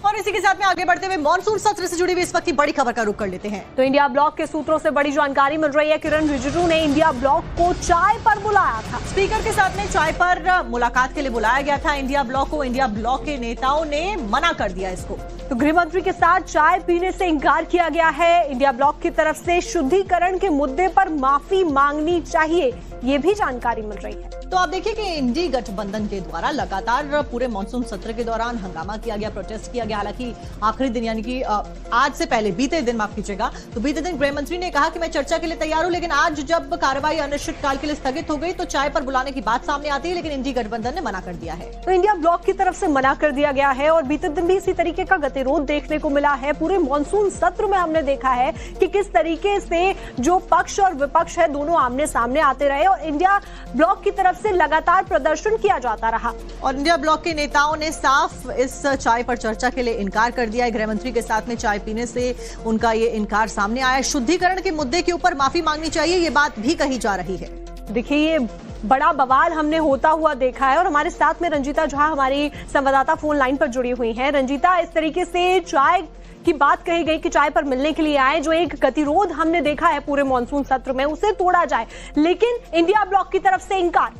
और इसी के साथ में आगे बढ़ते हुए मॉनसून सत्र से जुड़ी हुई इस वक्त की बड़ी खबर का रुख कर लेते हैं। तो इंडिया ब्लॉक के सूत्रों से बड़ी जानकारी मिल रही है। किरण रिजिजू ने इंडिया ब्लॉक को चाय पर बुलाया था। स्पीकर के साथ में चाय पर मुलाकात के लिए बुलाया गया था इंडिया ब्लॉक को। इंडिया ब्लॉक के नेताओं ने मना कर दिया इसको। तो गृह मंत्री के साथ चाय पीने से इंकार किया गया है। इंडिया ब्लॉक की तरफ से शुद्धिकरण के मुद्दे पर माफी मांगनी चाहिए, ये भी जानकारी मिल रही है। तो आप देखिए कि इंडी गठबंधन के द्वारा लगातार पूरे मॉनसून सत्र के दौरान हंगामा किया गया, प्रोटेस्ट किया गया। हालांकि आखिरी दिन यानी कि आज से पहले बीते दिन, माफ कीजिएगा, तो बीते दिन गृह मंत्री ने कहा कि मैं चर्चा के लिए तैयार हूं, लेकिन आज जब कार्रवाई अनिश्चितकाल के लिए स्थगित हो गई तो चाय पर बुलाने की बात सामने आती है, लेकिन इंडी गठबंधन ने मना कर दिया है। तो इंडिया ब्लॉक की तरफ से मना कर दिया गया है और बीते दिन भी इसी तरीके का गतिरोध देखने को मिला है। पूरे मॉनसून सत्र में हमने देखा है कि किस तरीके से जो पक्ष और विपक्ष है दोनों आमने सामने आते रहे और इंडिया ब्लॉक की तरफ से लगातार प्रदर्शन किया जाता रहा। और इंडिया ब्लॉक के नेताओं ने साफ इस चाय पर चर्चा के लिए इनकार कर दिया है। गृह मंत्री के साथ में चाय पीने से उनका ये इनकार सामने आया। शुद्धिकरण के मुद्दे के ऊपर माफी मांगनी चाहिए, ये बात भी कही जा रही है। देखिए, ये बड़ा बवाल हमने होता हुआ देखा है और हमारे साथ में रंजीता झा हमारी संवाददाता फोन लाइन पर जुड़ी हुई हैं। रंजीता, इस तरीके से चाय की बात कही गई कि चाय पर मिलने के लिए आए, जो एक गतिरोध हमने देखा है पूरे मॉनसून सत्र में, उसे तोड़ा जाए, लेकिन इंडिया ब्लॉक की तरफ से इनकार।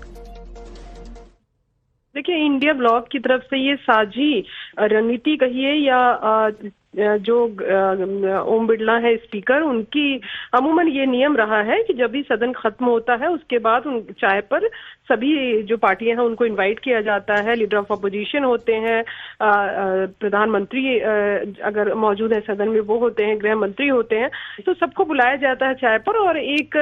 देखिए, इंडिया ब्लॉक की तरफ से ये साझी रणनीति कहिए या जो ओम बिरला है स्पीकर, उनकी अमूमन ये नियम रहा है कि जब भी सदन खत्म होता है उसके बाद उन चाय पर सभी जो पार्टियां हैं उनको इनवाइट किया जाता है। लीडर ऑफ अपोजिशन होते हैं, प्रधानमंत्री अगर मौजूद है सदन में वो होते हैं, गृह मंत्री होते हैं, तो सबको बुलाया जाता है चाय पर और एक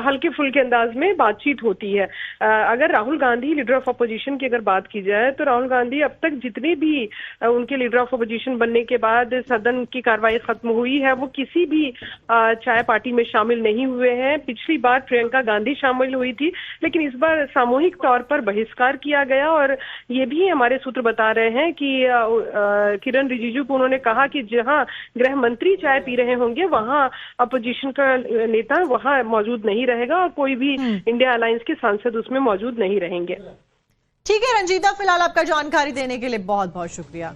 हल्के फुल्के अंदाज में बातचीत होती है। अगर Rahul Gandhi leader of opposition की अगर बात की जाए तो राहुल गांधी अब तक जितने भी उनके लीडर ऑफ अपोजिशन बनने के बाद सदन की कार्रवाई खत्म हुई है वो किसी भी चाय पार्टी में शामिल नहीं हुए हैं। पिछली बार प्रियंका गांधी शामिल हुई थी, लेकिन इस बार सामूहिक तौर पर बहिष्कार किया गया। और ये भी हमारे सूत्र बता रहे हैं कि किरण रिजिजू को उन्होंने कहा कि जहां गृह मंत्री चाय पी रहे होंगे वहां अपोजिशन का नेता वहां मौजूद नहीं रहेगा और कोई भी इंडिया अलायंस के सांसद उसमें मौजूद नहीं रहेंगे। ठीक है रंजीता, फिलहाल आपका जानकारी देने के लिए बहुत बहुत शुक्रिया।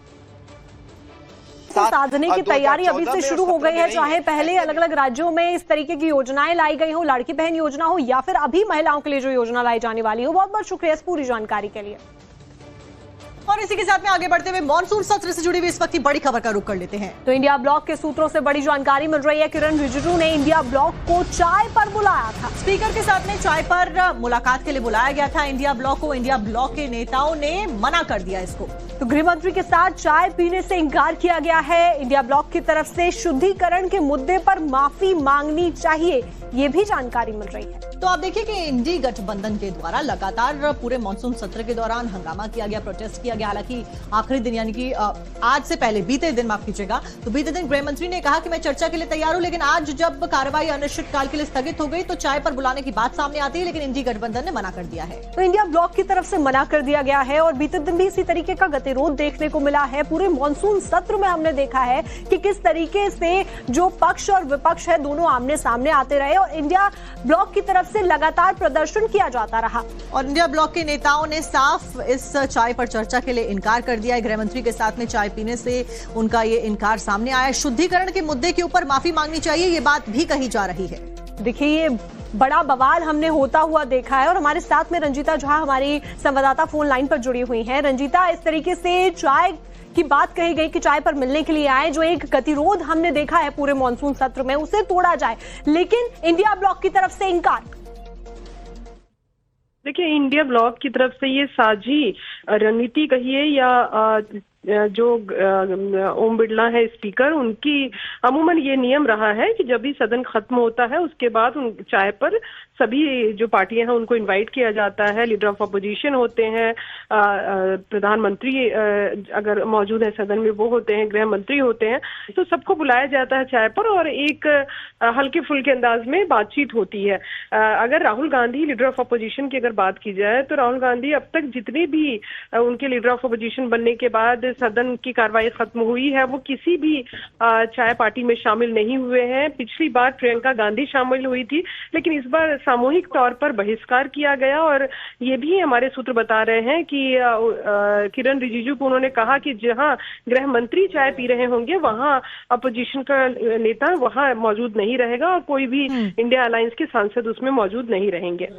साधने की तैयारी अभी से शुरू हो गई है, चाहे पहले अलग अलग राज्यों में इस तरीके की योजनाएं लाई गई हो, लाड़की बहन योजना हो या फिर अभी महिलाओं के लिए जो योजना लाई जाने वाली हो। बहुत बहुत शुक्रिया इस पूरी जानकारी के लिए। और इसी के साथ में आगे बढ़ते हुए मॉनसून सत्र से जुड़ी हुई इस वक्त की बड़ी खबर का रुख कर लेते हैं। तो इंडिया ब्लॉक के सूत्रों से बड़ी जानकारी मिल रही है। किरण रिजिजू ने इंडिया ब्लॉक को चाय पर बुलाया था। स्पीकर के साथ में चाय पर मुलाकात के लिए बुलाया गया था इंडिया ब्लॉक को। इंडिया ब्लॉक के नेताओं ने मना कर दिया इसको। तो गृह मंत्री के साथ चाय पीने से इंकार किया गया है। इंडिया ब्लॉक की तरफ से शुद्धिकरण के मुद्दे पर माफी मांगनी चाहिए, ये भी जानकारी मिल रही है। तो आप देखिए कि इंडी गठबंधन के द्वारा लगातार पूरे मॉनसून सत्र के दौरान हंगामा किया गया, प्रोटेस्ट किया गया। हालांकि आखिरी दिन यानी कि आज से पहले बीते दिन, माफ कीजिएगा, तो बीते दिन गृह मंत्री ने कहा कि मैं चर्चा के लिए तैयार हूं, लेकिन आज जब कार्रवाई अनिश्चितकाल के लिए स्थगित हो गई तो चाय पर बुलाने की बात सामने आती है, लेकिन इंडी गठबंधन ने मना कर दिया है। तो इंडिया ब्लॉक की तरफ से मना कर दिया गया है और बीते दिन भी इसी तरीके का गतिरोध देखने को मिला है। पूरे मॉनसून सत्र में हमने देखा है कि किस तरीके से जो पक्ष और विपक्ष है दोनों आमने सामने आते रहे और इंडिया ब्लॉक की तरफ से लगातार प्रदर्शन किया जाता रहा। और इंडिया ब्लॉक के नेताओं ने साफ इस चाय पर चर्चा के लिए इनकार कर दिया है। गृह मंत्री के साथ में चाय पीने से उनका ये इनकार सामने आया। शुद्धिकरण के मुद्दे के ऊपर माफी मांगनी चाहिए, ये बात भी कही जा रही है। देखिए, ये बड़ा बवाल हमने होता हुआ देखा है और हमारे साथ में रंजीता झा हमारी संवाददाता फोन लाइन पर जुड़ी हुई हैं। रंजीता, इस तरीके से चाय की बात कही गई कि चाय पर मिलने के लिए आए, जो एक गतिरोध हमने देखा है पूरे मॉनसून सत्र में, उसे तोड़ा जाए, लेकिन इंडिया ब्लॉक की तरफ से इनकार। देखिए, इंडिया ब्लॉक की तरफ से ये साझी रणनीति कहिए या जो ओम बिरला है स्पीकर, उनकी अमूमन ये नियम रहा है कि जब भी सदन खत्म होता है उसके बाद उन चाय पर सभी जो पार्टियां हैं उनको इनवाइट किया जाता है। लीडर ऑफ अपोजिशन होते हैं, प्रधानमंत्री अगर मौजूद है सदन में वो होते हैं, गृह मंत्री होते हैं, तो सबको बुलाया जाता है चाय पर और एक हल्के फुल्के अंदाज में बातचीत होती है। अगर Rahul Gandhi leader of opposition की अगर बात की जाए तो राहुल गांधी अब तक जितने भी उनके लीडर ऑफ अपोजिशन बनने के बाद सदन की कार्रवाई खत्म हुई है वो किसी भी चाय पार्टी में शामिल नहीं हुए हैं। पिछली बार प्रियंका गांधी शामिल हुई थी, लेकिन इस बार सामूहिक तौर पर बहिष्कार किया गया। और ये भी हमारे सूत्र बता रहे हैं कि किरण रिजिजू को उन्होंने कहा कि जहां गृह मंत्री चाय पी रहे होंगे वहां अपोजिशन का नेता वहां मौजूद नहीं रहेगा और कोई भी इंडिया अलायंस के सांसद उसमें मौजूद नहीं रहेंगे।